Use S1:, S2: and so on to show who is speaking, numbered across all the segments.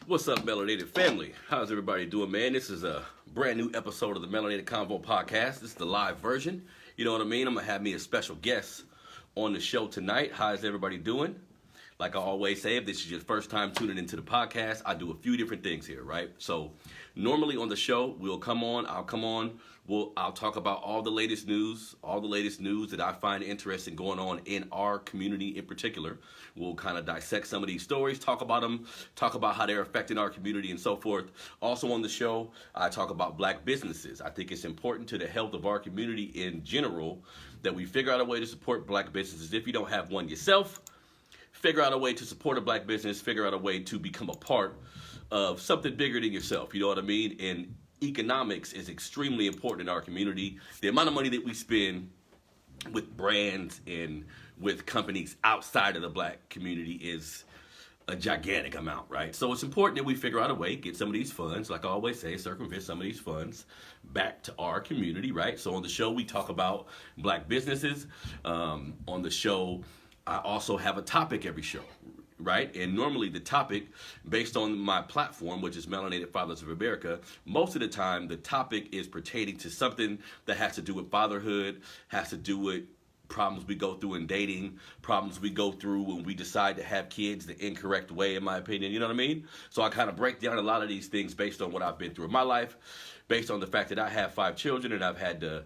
S1: What's up, Melanated family? How's everybody doing, man? This is a brand new episode of the Melanated Convo podcast. This is the live version. You know what I mean? I'm going to have me a special guest on the show tonight. How's everybody doing? Like I always say, if this is your first time tuning into the podcast, I do a few different things here, right? So normally on the show, I'll come on, I'll talk about all the latest news that I find interesting going on in our community in particular. We'll kind of dissect some of these stories, talk about them, talk about how they're affecting our community and so forth. Also on the show, I talk about black businesses. I think it's important to the health of our community in general that we figure out a way to support black businesses. If you don't have one yourself, figure out a way to support a black business, figure out a way to become a part of something bigger than yourself. You know what I mean? And economics is extremely important in our community. The amount of money that we spend with brands and with companies outside of the black community is a gigantic amount, right? So it's important that we figure out a way, get some of these funds, like I always say, circumvent some of these funds back to our community, right? So on the show, we talk about black businesses. On the show, I also have a topic every show, right? And normally the topic, based on my platform, which is Melanated Fathers of America, most of the time the topic is pertaining to something that has to do with fatherhood, has to do with problems we go through in dating, problems we go through when we decide to have kids the incorrect way, in my opinion, you know what I mean? So I kind of break down a lot of these things based on what I've been through in my life, based on the fact that I have 5 children and I've had to,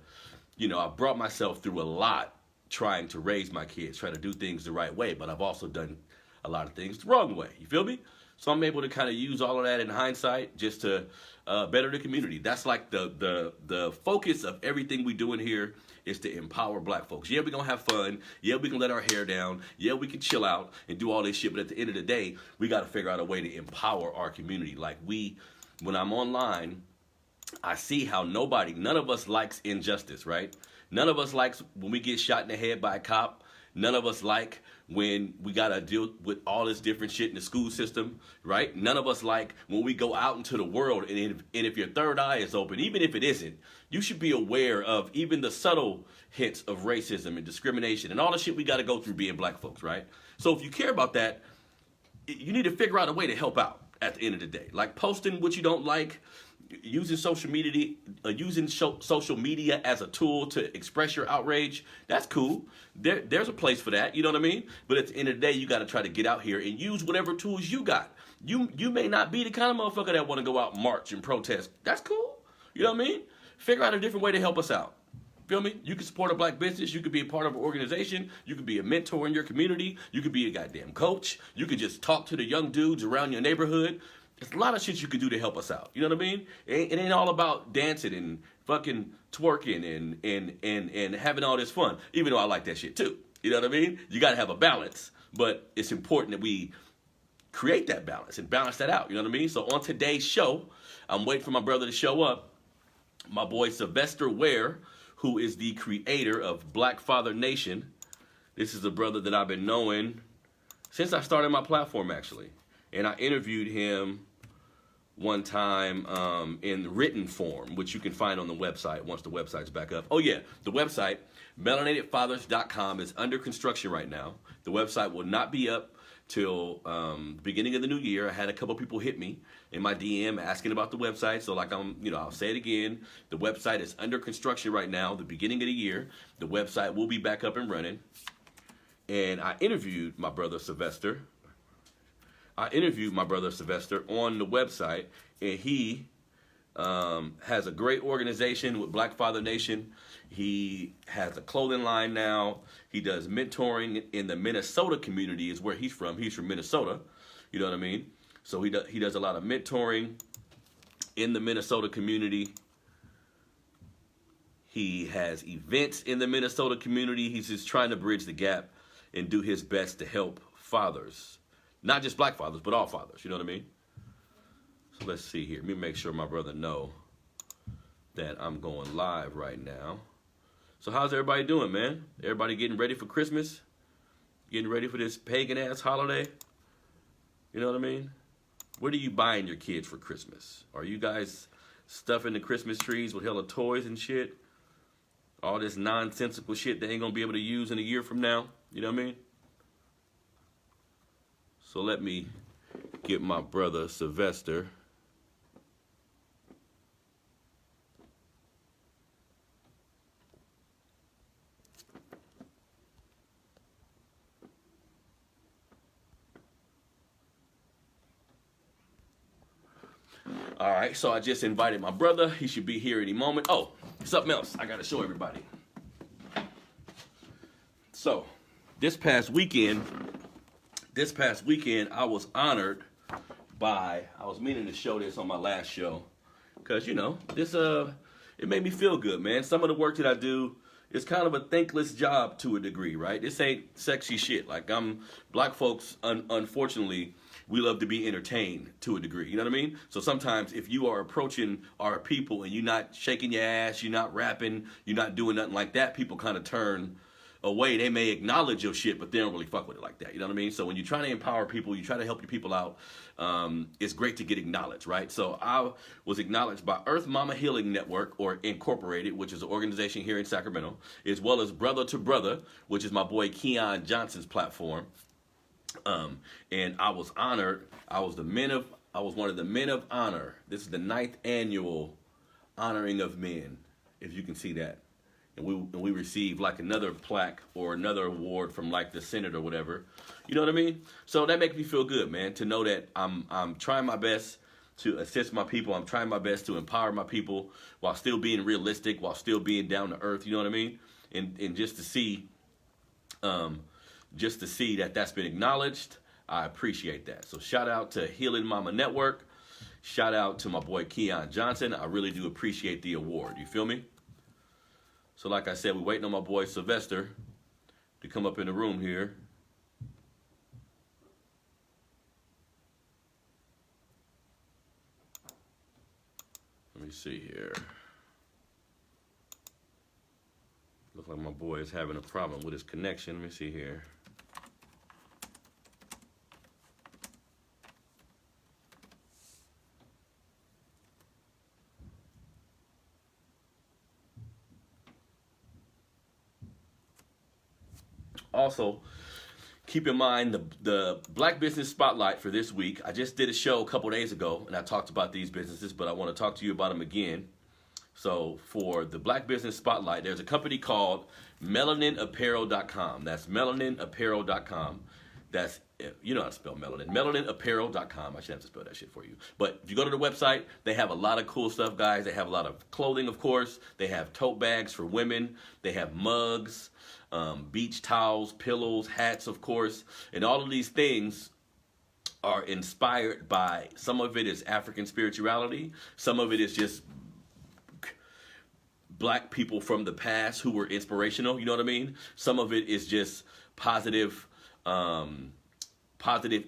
S1: I've brought myself through a lot trying to raise my kids, trying to do things the right way, but I've also done a lot of things the wrong way. You feel me? So I'm able to kind of use all of that in hindsight just to better the community. That's like the focus of everything we do in here is to empower black folks. Yeah, we're going to have fun. Yeah, we can let our hair down. Yeah, we can chill out and do all this shit. But at the end of the day, we got to figure out a way to empower our community. Like when I'm online, I see how none of us likes injustice, right? None of us likes when we get shot in the head by a cop. None of us like when we got to deal with all this different shit in the school system, right? None of us like when we go out into the world and if your third eye is open, even if it isn't, you should be aware of even the subtle hints of racism and discrimination and all the shit we got to go through being black folks, right? So if you care about that, you need to figure out a way to help out at the end of the day. Like posting what you don't like, using social media as a tool to express your outrage, that's cool. There's a place for that, you know what I mean? But at the end of the day, you got to try to get out here and use whatever tools you got. You may not be the kind of motherfucker that want to go out and march and protest. That's cool. You know what I mean? Figure out a different way to help us out. Feel me? You can support a black business. You could be a part of an organization. You could be a mentor in your community. You could be a goddamn coach. You could just talk to the young dudes around your neighborhood. There's a lot of shit you can do to help us out. You know what I mean? It ain't all about dancing and fucking twerking and having all this fun, even though I like that shit too. You know what I mean? You got to have a balance, but it's important that we create that balance and balance that out. You know what I mean? So on today's show, I'm waiting for my brother to show up. My boy Sylvester Ware, who is the creator of Black Father Nation. This is a brother that I've been knowing since I started my platform, actually. And I interviewed him one time in written form, which you can find on the website once the website's back up. Oh yeah, the website, melanatedfathers.com, is under construction right now. The website will not be up till the beginning of the new year. I had a couple people hit me in my DM asking about the website. So I'll say it again. The website is under construction right now. The beginning of the year, the website will be back up and running. And I interviewed my brother Sylvester on the website, and he has a great organization with Black Father Nation. He has a clothing line now. He does mentoring in the Minnesota community is where he's from. He's from Minnesota. You know what I mean? So he does a lot of mentoring in the Minnesota community. He has events in the Minnesota community. He's just trying to bridge the gap and do his best to help fathers. Not just black fathers, but all fathers. You know what I mean? So let's see here. Let me make sure my brother know that I'm going live right now. So how's everybody doing, man? Everybody getting ready for Christmas? Getting ready for this pagan-ass holiday? You know what I mean? What are you buying your kids for Christmas? Are you guys stuffing the Christmas trees with hella toys and shit? All this nonsensical shit they ain't gonna be able to use in a year from now? You know what I mean? So let me get my brother Sylvester. All right, so I just invited my brother. He should be here any moment. Oh, something else I got to show everybody. So, this past weekend, I was honored by, I was meaning to show this on my last show, because, you know, this, it made me feel good, man. Some of the work that I do is kind of a thankless job to a degree, right? This ain't sexy shit. Like, black folks, unfortunately, we love to be entertained to a degree. You know what I mean? So sometimes if you are approaching our people and you're not shaking your ass, you're not rapping, you're not doing nothing like that, people kind of turn away. They may acknowledge your shit, but they don't really fuck with it like that. You know what I mean? So when you're trying to empower people, you try to help your people out, it's great to get acknowledged, right? So I was acknowledged by Earth Mama Healing Network, or Incorporated, which is an organization here in Sacramento, as well as Brother to Brother, which is my boy Keon Johnson's platform. And I was honored. I was one of the men of honor. This is the 9th annual honoring of men, if you can see that. And we received like another plaque or another award from like the Senate or whatever. You know what I mean? So that makes me feel good, man, to know that I'm trying my best to assist my people. I'm trying my best to empower my people while still being realistic, while still being down to earth. You know what I mean? And just to see that that's been acknowledged, I appreciate that. So shout out to Healing Mama Network. Shout out to my boy Keon Johnson. I really do appreciate the award. You feel me? So like I said, we're waiting on my boy Sylvester to come up in the room here. Let me see here. Looks like my boy is having a problem with his connection. Let me see here. Also, keep in mind the Black Business Spotlight for this week. I just did a show a couple days ago, and I talked about these businesses, but I want to talk to you about them again. So for the Black Business Spotlight, there's a company called MelaninApparel.com. That's MelaninApparel.com. That's, you know how to spell melanin. MelaninApparel.com. I should have to spell that shit for you. But if you go to the website, they have a lot of cool stuff, guys. They have a lot of clothing, of course. They have tote bags for women. They have mugs, beach towels, pillows, hats, of course. And all of these things are inspired by, some of it is African spirituality. Some of it is just black people from the past who were inspirational. You know what I mean? Some of it is just positive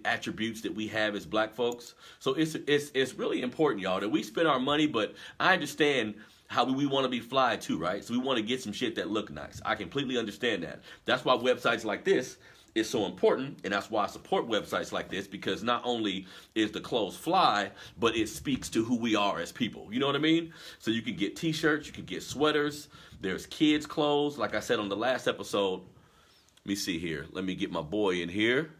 S1: attributes that we have as black folks. So it's really important, y'all, that we spend our money, but I understand how we want to be fly too, right? So we want to get some shit that look nice. I completely understand that. That's why websites like this is so important, and that's why I support websites like this, because not only is the clothes fly, but it speaks to who we are as people. You know what I mean? So you can get t-shirts, you can get sweaters, there's kids' clothes. Like I said on the last episode, let me see here. Let me get my boy in here.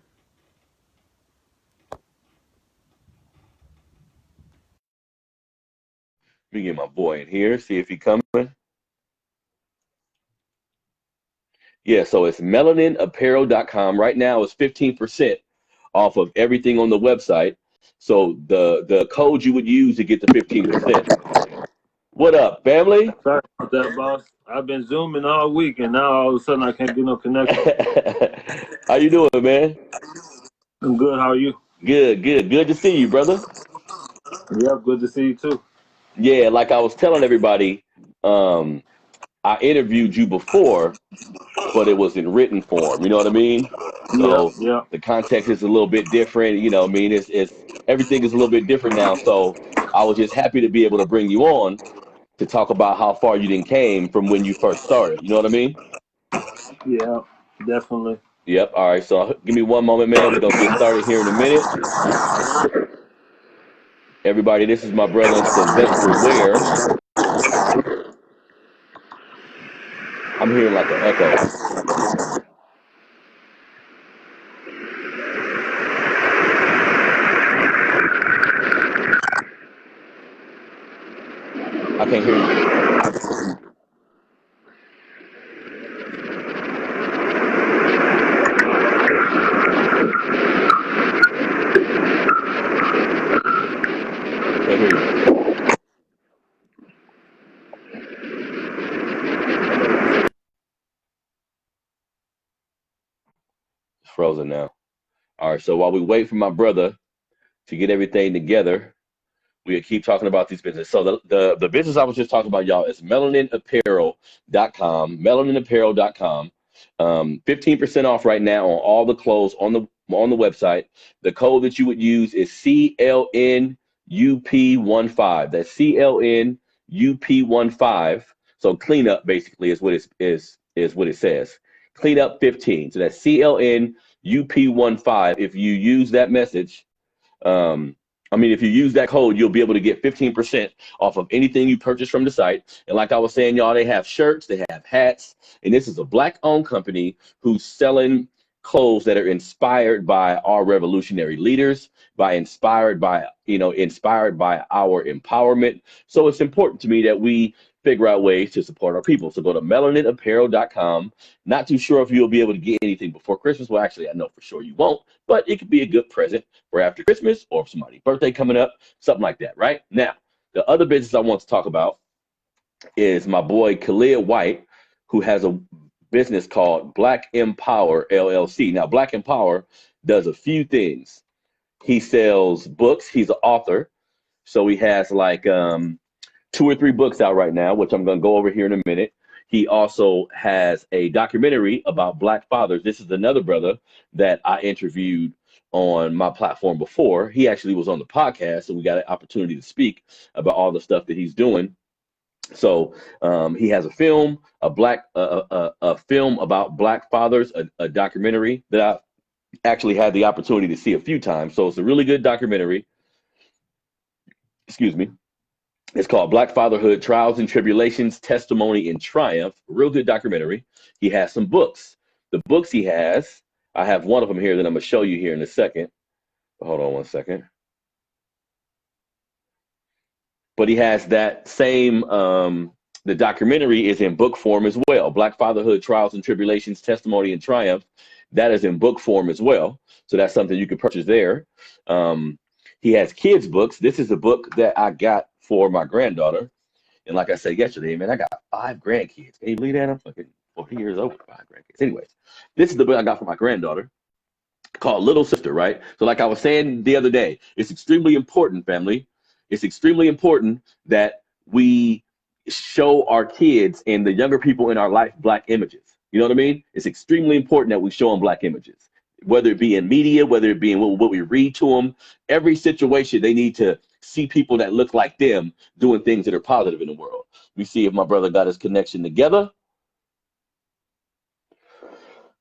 S1: Let me get my boy in here, see if he coming. Yeah, so it's melaninapparel.com. Right now it's 15% off of everything on the website. So the code you would use to get the 15%. What up, family?
S2: Sorry about that, boss. I've been zooming all week, and now all of a sudden I can't get no connection.
S1: How you doing, man?
S2: I'm good. How are you?
S1: Good to see you, brother.
S2: Yeah, good to see you too.
S1: Yeah, like I was telling everybody, I interviewed you before, but it was in written form. You know what I mean? So
S2: yeah.
S1: the context is a little bit different. You know what I mean? It's everything is a little bit different now. So I was just happy to be able to bring you on to talk about how far you came from when you first started. You know what I mean?
S2: Yeah, definitely.
S1: Yep. All right. So give me one moment, man. We're going to get started here in a minute. Everybody, this is my brother Sylvester Ware. I'm hearing like an echo. can't hear you. Can't hear you. It's frozen now. All right, so while we wait for my brother to get everything together, we keep talking about these businesses. So the business I was just talking about, y'all, is melaninaapparel.com, melaninaapparel.com. 15% off right now on all the clothes on the website. The code that you would use is CLNUP15. That's CLNUP15. So cleanup basically is what it says. Cleanup 15. So that's CLNUP15. If you use that message, if you use that code, you'll be able to get 15% off of anything you purchase from the site. And like I was saying, y'all, they have shirts, they have hats, and this is a Black-owned company who's selling clothes that are inspired by our revolutionary leaders, inspired by our empowerment. So it's important to me that we figure out ways to support our people. So go to melaninaapparel.com. Not too sure if you'll be able to get anything before Christmas. Well, actually, I know for sure you won't, but it could be a good present for after Christmas or somebody's birthday coming up, something like that, right? Now, the other business I want to talk about is my boy Khalid White, who has a business called Black Empower LLC. Now, Black Empower does a few things. He sells books. He's an author. So he has like 2 or 3 books out right now, which I'm going to go over here in a minute. He also has a documentary about Black fathers. This is another brother that I interviewed on my platform before. He actually was on the podcast, and we got an opportunity to speak about all the stuff that he's doing. So he has a film, a film about Black fathers, a documentary that I actually had the opportunity to see a few times. So it's a really good documentary. Excuse me. It's called Black Fatherhood, Trials and Tribulations, Testimony and Triumph. Real good documentary. He has some books. The books he has, I have one of them here that I'm going to show you here in a second. Hold on one second. But he has that same, the documentary is in book form as well. Black Fatherhood, Trials and Tribulations, Testimony and Triumph. That is in book form as well. So that's something you can purchase there. He has kids' books. This is a book that I got for my granddaughter. And like I said yesterday, man, I got 5 grandkids. Can you believe that? I'm fucking 40 years old with 5 grandkids. Anyways, this is the book I got for my granddaughter called Little Sister, right? So like I was saying the other day, it's extremely important, family. It's extremely important that we show our kids and the younger people in our life Black images. You know what I mean? It's extremely important that we show them Black images, whether it be in media, whether it be in what we read to them. Every situation, they need to see people that look like them doing things that are positive in the world. We see if my brother got his connection together.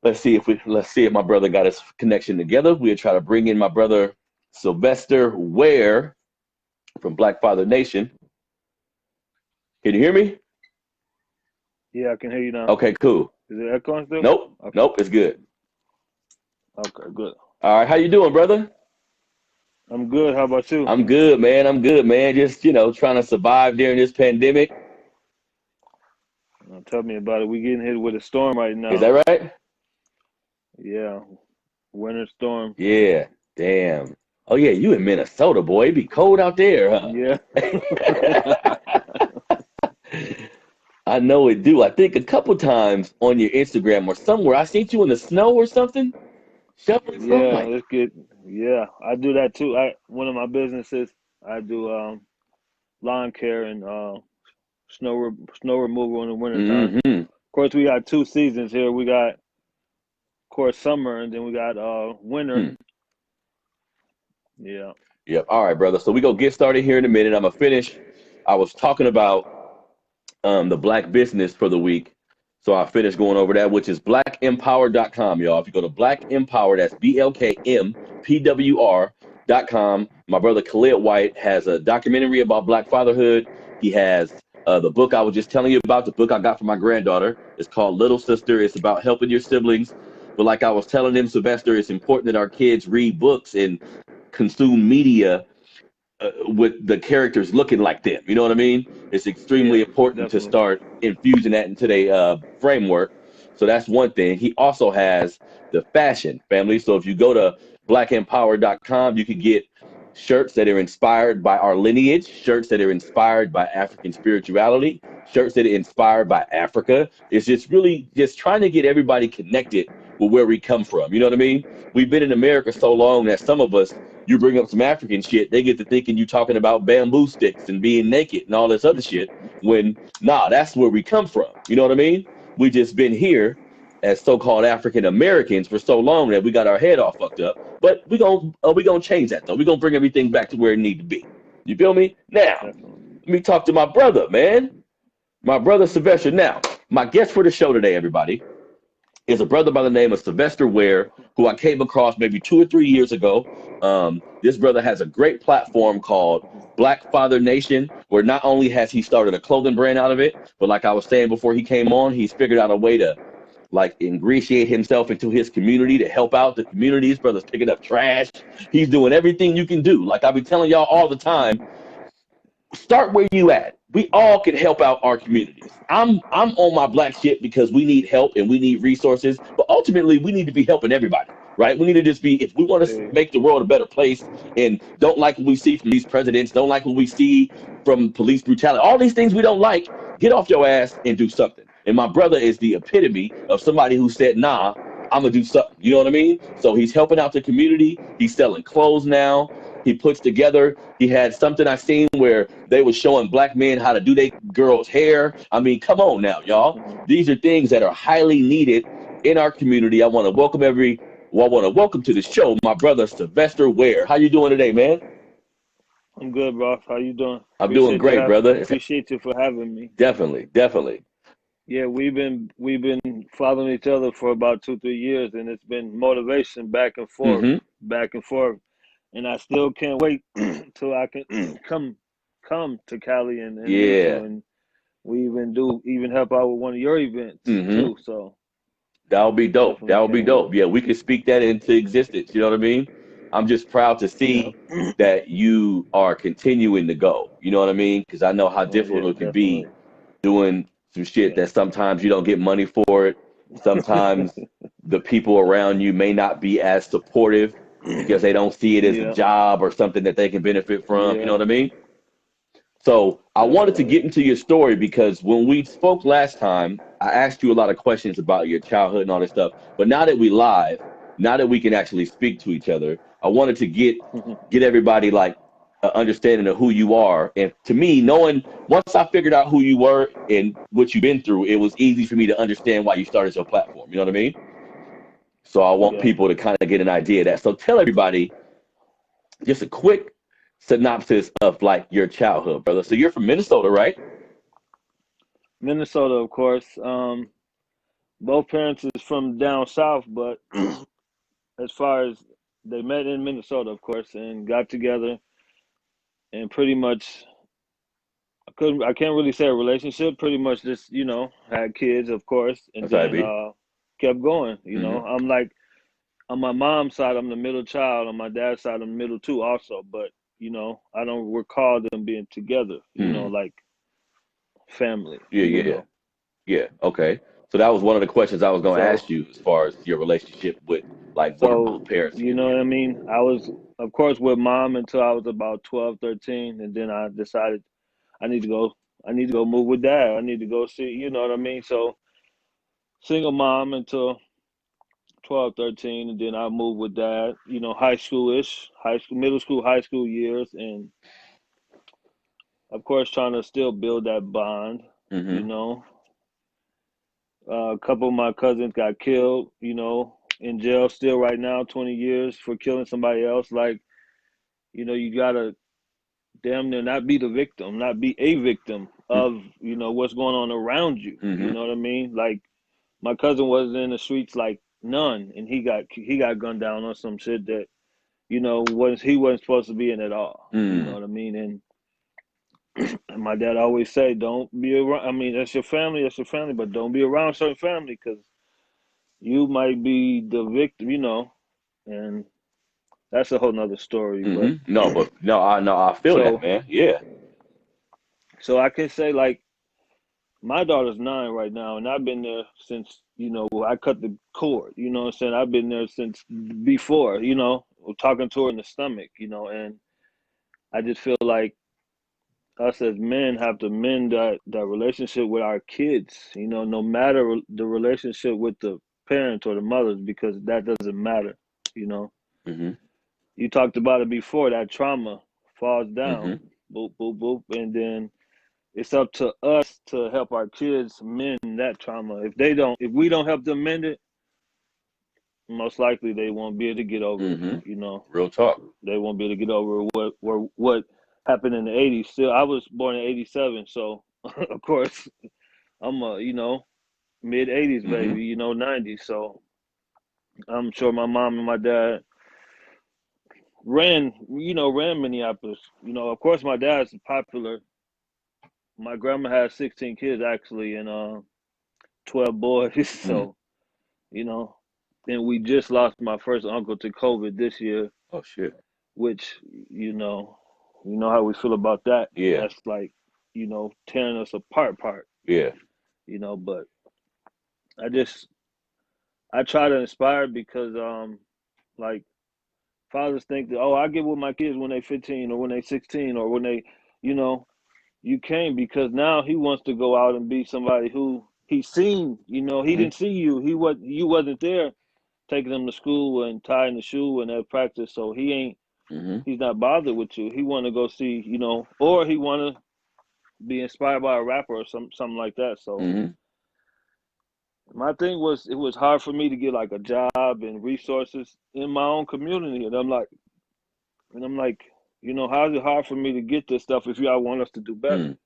S1: Let's see if my brother got his connection together. We'll try to bring in my brother Sylvester Ware from Black Father Nation. Can you hear me?
S2: Yeah, I can hear you now.
S1: Okay, cool.
S2: Is it echoing still?
S1: Nope.
S2: Okay.
S1: Nope, it's good.
S2: Okay, good.
S1: All right, how you doing, brother?
S2: I'm good. How about you?
S1: I'm good, man. Just, trying to survive during this pandemic.
S2: Tell me about it. We getting hit with a storm right now.
S1: Is that right?
S2: Yeah. Winter storm.
S1: Yeah. Damn. Oh, yeah, you in Minnesota, boy. It be cold out there, huh?
S2: Yeah.
S1: I know it do. I think a couple times on your Instagram or somewhere, I seen you in the snow or something. Shoveling snow.
S2: Yeah, I do that too. One of my businesses, I do lawn care and snow removal in the wintertime.
S1: Mm-hmm.
S2: Of course, we got 2 seasons here. We got, of course, summer, and then we got winter. Yeah.
S1: Yep. All right, brother. So we gonna get started here in a minute. I'm gonna finish. I was talking about the Black business for the week. So I finished going over that, which is blackempower.com, y'all. If you go to Black Empower, that's BLKMPWR.com. My brother Khalid White has a documentary about Black fatherhood. He has the book I was just telling you about, the book I got for my granddaughter. It's called Little Sister. It's about helping your siblings. But like I was telling him, Sylvester, it's important that our kids read books and consume media with the characters looking like them. You know what I mean? It's extremely
S2: Yeah,
S1: important to
S2: definitely.
S1: start infusing that into their framework. So that's one thing. He also has the fashion family. So if you go to blackempower.com, you can get shirts that are inspired by our lineage, shirts that are inspired by African spirituality, shirts that are inspired by Africa. It's just really just trying to get everybody connected with where we come from. You know what I mean? We've been in America so long that some of us, you bring up some African shit, they get to thinking you talking about bamboo sticks and being naked and all this other shit. When nah, that's where we come from. You know what I mean? We just been here as so-called African Americans for so long that we got our head all fucked up. But we gonna change that though. We gonna bring everything back to where it need to be. You feel me? Now,
S2: Definitely.
S1: let me talk to my brother, man. My brother Sylvester. Now, my guest for the show today, everybody, is a brother by the name of Sylvester Ware, who I came across maybe 2 or 3 years ago. This brother has a great platform called Black Father Nation, where not only has he started a clothing brand out of it, but like I was saying before he came on, he's figured out a way to like ingratiate himself into his community to help out the community. His brother's picking up trash. He's doing everything you can do. Like I be telling y'all all the time, start where you at. We all can help out our communities. I'm on my black shit because we need help and we need resources, but ultimately we need to be helping everybody, right? We need to just be, if we want to
S2: Yeah.
S1: make the world a better place and don't like what we see from these presidents, don't like what we see from police brutality, all these things we don't like, get off your ass and do something. And my brother is the epitome of somebody who said, nah, I'm gonna do something. You know what I mean? So he's helping out the community. He's selling clothes now. He puts together. He had something I seen where they were showing black men how to do their girls' hair. I mean, come on now, y'all.
S2: Mhm.
S1: These are things that are highly needed in our community. I want to welcome to the show my brother Sylvester Ware. How you doing today, man?
S2: I'm good, bro. How you doing?
S1: I'm doing great, brother.
S2: Appreciate you for having me.
S1: Definitely, definitely.
S2: Yeah, we've been following each other for about 2, 3 years, and it's been motivation
S1: Mm-hmm.
S2: back and forth, and I still can't wait till I can come to Cali and meet
S1: Yeah.
S2: you, and we even help out with one of your events
S1: Mm-hmm.
S2: too. So
S1: That'll be dope.
S2: definitely
S1: That'll be
S2: can't wait.
S1: dope. Yeah, we can speak that into existence. You know what I mean? I'm just proud to
S2: Yeah.
S1: see that you are continuing to go. You know what I mean? Because I know how
S2: Oh
S1: difficult
S2: yeah,
S1: it can be
S2: definitely.
S1: doing some shit
S2: Yeah.
S1: that sometimes you don't get money for it. Sometimes the people around you may not be as supportive because they don't see it as a
S2: Yeah.
S1: job or something that they can benefit from. You know
S2: Yeah.
S1: what I mean? So I wanted to get
S2: Definitely.
S1: into your story because when we spoke last time, I asked you a lot of questions about your childhood and all this stuff. But now that we live, now that we can actually speak to each other, I wanted to get everybody like an understanding of who you are. And to me, knowing once I figured out who you were and what you've been through, it was easy for me to understand why you started your platform. You know what I mean? So I want
S2: Yeah.
S1: people to kind of get an idea of that. So tell everybody just a quick synopsis of like your childhood, brother. So you're from Minnesota, right?
S2: Minnesota, of course. Both parents is from down south, but as far as they met in Minnesota, of course, and got together and pretty much I can't really say a relationship, pretty much just, had kids, of course, and
S1: That's how it
S2: then
S1: be.
S2: kept going,
S1: Mm-hmm.
S2: I'm like on my mom's side, I'm the middle child, on my dad's side, I'm the middle too also, but I don't recall them being together,
S1: Hmm.
S2: like family,
S1: Yeah, yeah, yeah. Okay. So that was one of the questions I was going to
S2: So
S1: ask you as far as your relationship with like were
S2: so
S1: both parents
S2: you
S1: together.
S2: know what I mean? I was of course with mom until I was about 12, 13, and then I decided I need to go I need to go move with dad. I need to go see, you know what I mean? So single mom until 12, 13, and then I moved with dad, high school, middle school, high school years, and of course trying to still build that bond, you
S1: Mm-hmm.
S2: know. A couple of my cousins got killed, in jail still right now, 20 years for killing somebody else. Like, you gotta damn near not be the victim, not be a victim of, what's going on around you. You
S1: Mm-hmm.
S2: know what I mean? Like my cousin was in the streets like none, and he got gunned down on some shit that, he wasn't supposed to be in at all. You know
S1: Mm.
S2: what I mean? And my dad always say, don't be around. I mean, that's your family, but don't be around certain family because you might be the victim, and that's a whole nother story. But
S1: No, but no, I feel that,
S2: so
S1: man. Yeah.
S2: so I can say like my daughter's 9 right now, and I've been there since I cut the cord. You know what I'm saying? I've been there since before. Talking to her in the stomach. And I just feel like us as men have to mend that relationship with our kids. No matter the relationship with the parents or the mothers, because that doesn't matter. You know,
S1: hmm
S2: you talked about it before. That trauma falls down,
S1: hmm
S2: boop, boop, boop, and then it's up to us to help our kids mend that trauma. If we don't help them mend it, most likely they won't be able to get over it.
S1: hmm Real talk.
S2: They won't be able to get over what happened in the '80s. Still, I was born in '87, so of course I'm a mid '80s
S1: hmm
S2: baby, '90s. So I'm sure my mom and my dad ran Minneapolis. Of course my dad's popular. My grandma had 16 kids actually, and 12 boys.
S1: Mm.
S2: So you know. And we just lost my first uncle to COVID this year,
S1: Oh shit.
S2: which, you know, how we feel about that.
S1: Yeah.
S2: That's like, tearing us apart,
S1: Yeah.
S2: but I just, I try to inspire because, like, fathers think that, oh, I get with my kids when they 15 or when they 16 or when they, you know, you can't because now he wants to go out and be somebody who he's seen, he
S1: hmm
S2: didn't see you. You wasn't there taking him to school and tying the shoe and at practice. So
S1: hmm
S2: he's not bothered with you. He want to go see, or he want to be inspired by a rapper or something like that. So
S1: hmm
S2: my thing was, it was hard for me to get like a job and resources in my own community. And I'm like, how is it hard for me to get this stuff if y'all want us to do better?
S1: mm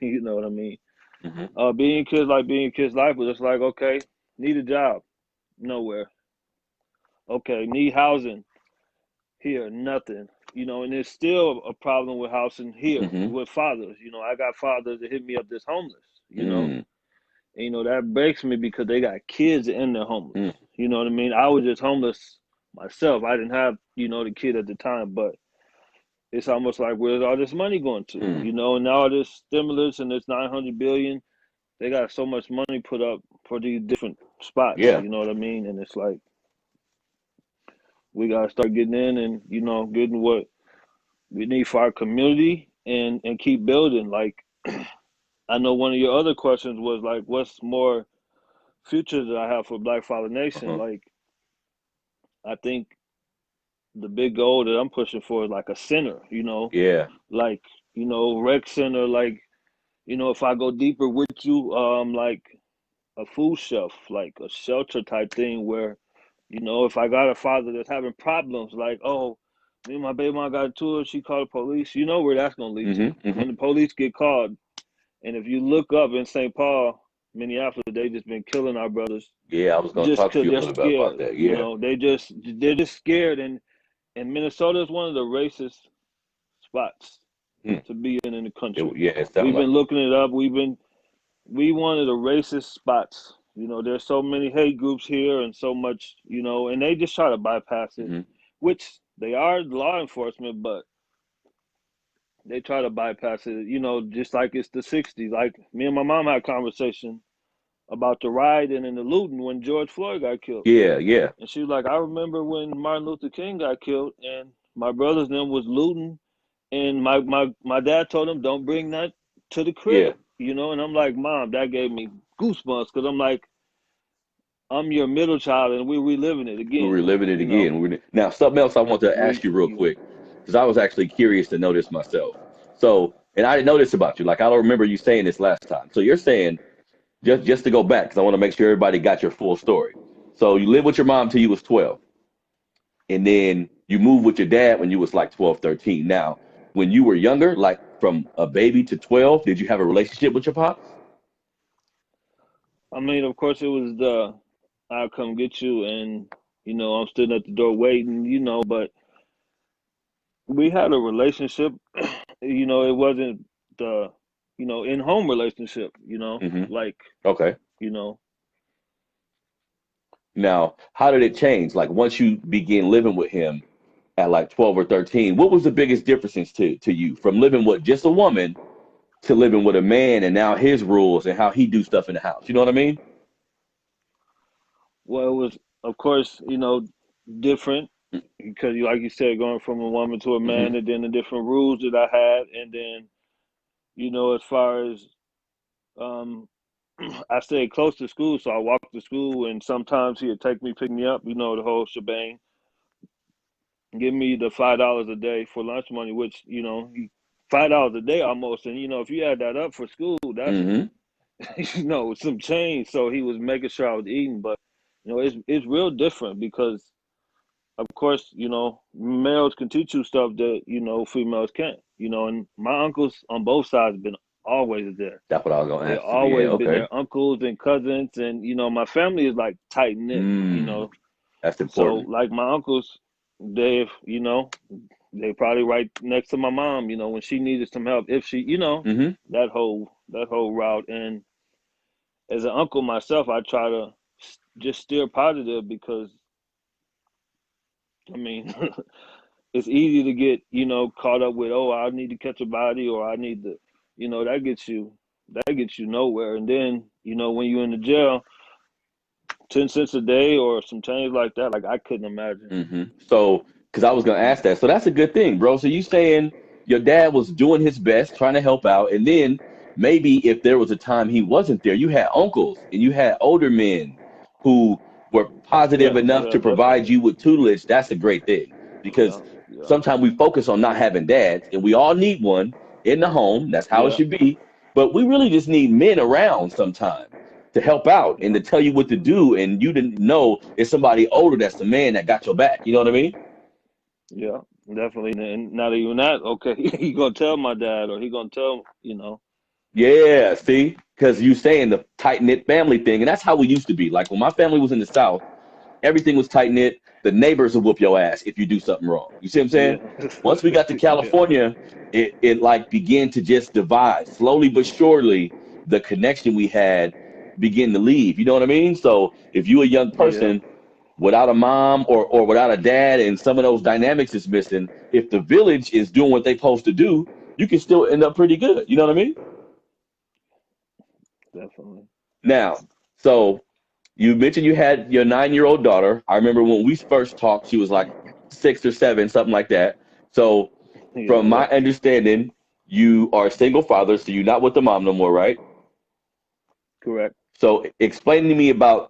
S2: You know what I mean?
S1: hmm
S2: Being kids life was just like, okay, need a job, nowhere. Okay, need housing, here, nothing. And there's still a problem with housing here
S1: hmm
S2: with fathers. I got fathers that hit me up that's homeless,
S1: mm
S2: And, that breaks me because they got kids and they're homeless.
S1: mm
S2: You know what I mean? I was just homeless myself. I didn't have, the kid at the time, but it's almost like, where's all this money going to?
S1: mm
S2: And now all this stimulus and this 900 billion, they got so much money put up for these different spots.
S1: Yeah.
S2: You know what I mean? And it's like, we got to start getting in and, getting what we need for our community and keep building. Like, I know one of your other questions was like, what's more future that I have for Black Father Nation?
S1: Uh-huh.
S2: Like, I think the big goal that I'm pushing for is like a center,
S1: Yeah.
S2: like, rec center, like, if I go deeper with you, like a food shelf, like a shelter type thing where, if I got a father that's having problems, like, oh, me and my baby mom got into it, she called the police, you know where that's gonna lead to.
S1: hmm
S2: When the police get called, and if you look up in St. Paul, Minneapolis, they just been killing our brothers
S1: Yeah, I was gonna
S2: just
S1: talk to
S2: because
S1: you a
S2: they're
S1: little bit about
S2: scared.
S1: that. Yeah.
S2: They're just scared, and Minnesota is one of the racist spots
S1: Mm.
S2: to be in the country.
S1: Yeah, it sounds
S2: We've
S1: like
S2: been
S1: it.
S2: looking it up. We one of the racist spots. There's so many hate groups here and so much, and they just try to bypass it,
S1: hmm
S2: which they are law enforcement, but they try to bypass it, just like it's the 60s. Like me and my mom had a conversation about the rioting and the looting when George Floyd got killed.
S1: Yeah, yeah,
S2: And she was like, I remember when Martin Luther King got killed and my brothers and them was looting and my dad told them don't bring that to the
S1: yeah.
S2: crib, and I'm like, Mom, that gave me goosebumps because I'm like, I'm your middle child and we're reliving it
S1: We're
S2: again,
S1: reliving it again. Now, something else I want to ask
S2: we
S1: you real quick, because I was actually curious to know this myself. So, and I didn't know this about you. Like, I don't remember you saying this last time. So you're saying, just to go back, because I want to make sure everybody got your full story. So you lived with your mom till you was 12, and then you moved with your dad when you was like 12, 13. Now, when you were younger, like from a baby to 12, did you have a relationship with your pops?
S2: I mean, of course it was the I'll come get you and I'm sitting at the door waiting, but we had a relationship. It wasn't the in home relationship,
S1: hmm
S2: like,
S1: Okay.
S2: you know,
S1: Now, how did it change? Like once you began living with him, at like 12 or 13. What was the biggest difference to you from living with just a woman to living with a man and now his rules and how he do stuff in the house? You know what I mean?
S2: Well, it was, of course, different because, like you said, going from a woman to a
S1: Mm-hmm.
S2: man, and then the different rules that I had, and then, as far as um, I stayed close to school, so I walked to school, and sometimes he'd take me, pick me up, the whole shebang, give me the $5 a day for lunch money, which $5 a day almost, and if you add that up for school, that's
S1: Mm-hmm.
S2: some change. So he was making sure I was eating, but it's real different because, of course, males can teach you stuff that females can't. And my uncles on both sides been always there.
S1: That's what I was gonna
S2: They
S1: ask you. Yeah,
S2: always been
S1: okay.
S2: there, uncles and cousins, and my family is like tight knit.
S1: That's
S2: So
S1: important.
S2: like my uncles, they probably right next to my mom. When she needed some help, if she,
S1: Mm-hmm.
S2: that whole route. And as an uncle myself, I try to just steer positive because I mean, it's easy to get caught up with, oh, I need to catch a body, or I need to, that gets you nowhere. And then when you're in the jail, 10 cents a day or some change like that, like I couldn't imagine.
S1: Mm-hmm. So, because I was gonna ask that, so that's a good thing, bro. So you saying your dad was doing his best, trying to help out, and then maybe if there was a time he wasn't there, you had uncles and you had older men who were positive
S2: Yeah,
S1: enough
S2: yeah,
S1: to provide
S2: definitely.
S1: you with tutelage. That's a great thing because
S2: Yeah, yeah,
S1: sometimes we focus on not having dads, and we all need one in the home. That's how it
S2: yeah,
S1: should be. But we really just need men around sometimes to help out and
S2: yeah,
S1: to tell you what to do, and you didn't know it's somebody older that's the man that got your back. You know what I mean?
S2: yeah, definitely. And not even that, okay, he gonna tell my dad, or he gonna tell,
S1: Yeah, see, because you saying the tight knit family thing, and that's how we used to be. Like when my family was in the South, everything was tight knit. The neighbors will whoop your ass if you do something wrong. You see what I'm saying?
S2: yeah,
S1: Once we got to
S2: yeah,
S1: California, it like began to just divide slowly but surely. The connection we had began to leave. You know what I mean? So if you a young
S2: yeah,
S1: person without a mom or without a dad and some of those dynamics is missing, if the village is doing what they supposed to do, you can still end up pretty good. You know what I mean?
S2: definitely.
S1: Now, so you mentioned you had your 9-year-old daughter. I remember when we first talked, she was like 6 or 7, something like that. So,
S2: Yeah,
S1: from
S2: yeah,
S1: my understanding, you are a single father, so you're not with the mom no more, right?
S2: correct.
S1: So,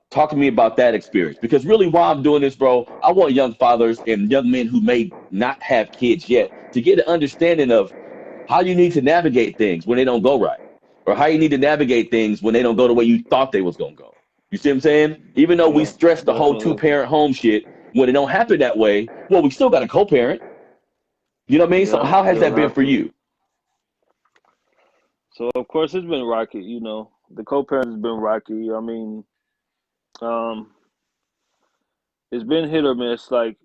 S1: talk to me about that experience. Because really, while I'm doing this, bro, I want young fathers and young men who may not have kids yet to get an understanding of how you need to navigate things when they don't go right, or how you need to navigate things when they don't go the way you thought they was gonna go. You see what I'm saying? Even though we
S2: Yeah,
S1: stress the whole
S2: definitely.
S1: two-parent home shit, when it don't happen that way, well, we still got a co-parent. You know what I mean? So
S2: Yeah,
S1: how has
S2: you'll
S1: that been
S2: have
S1: for
S2: to.
S1: you?
S2: So of course it's been rocky. The co-parent has been rocky. I mean, um, it's been hit or miss. Like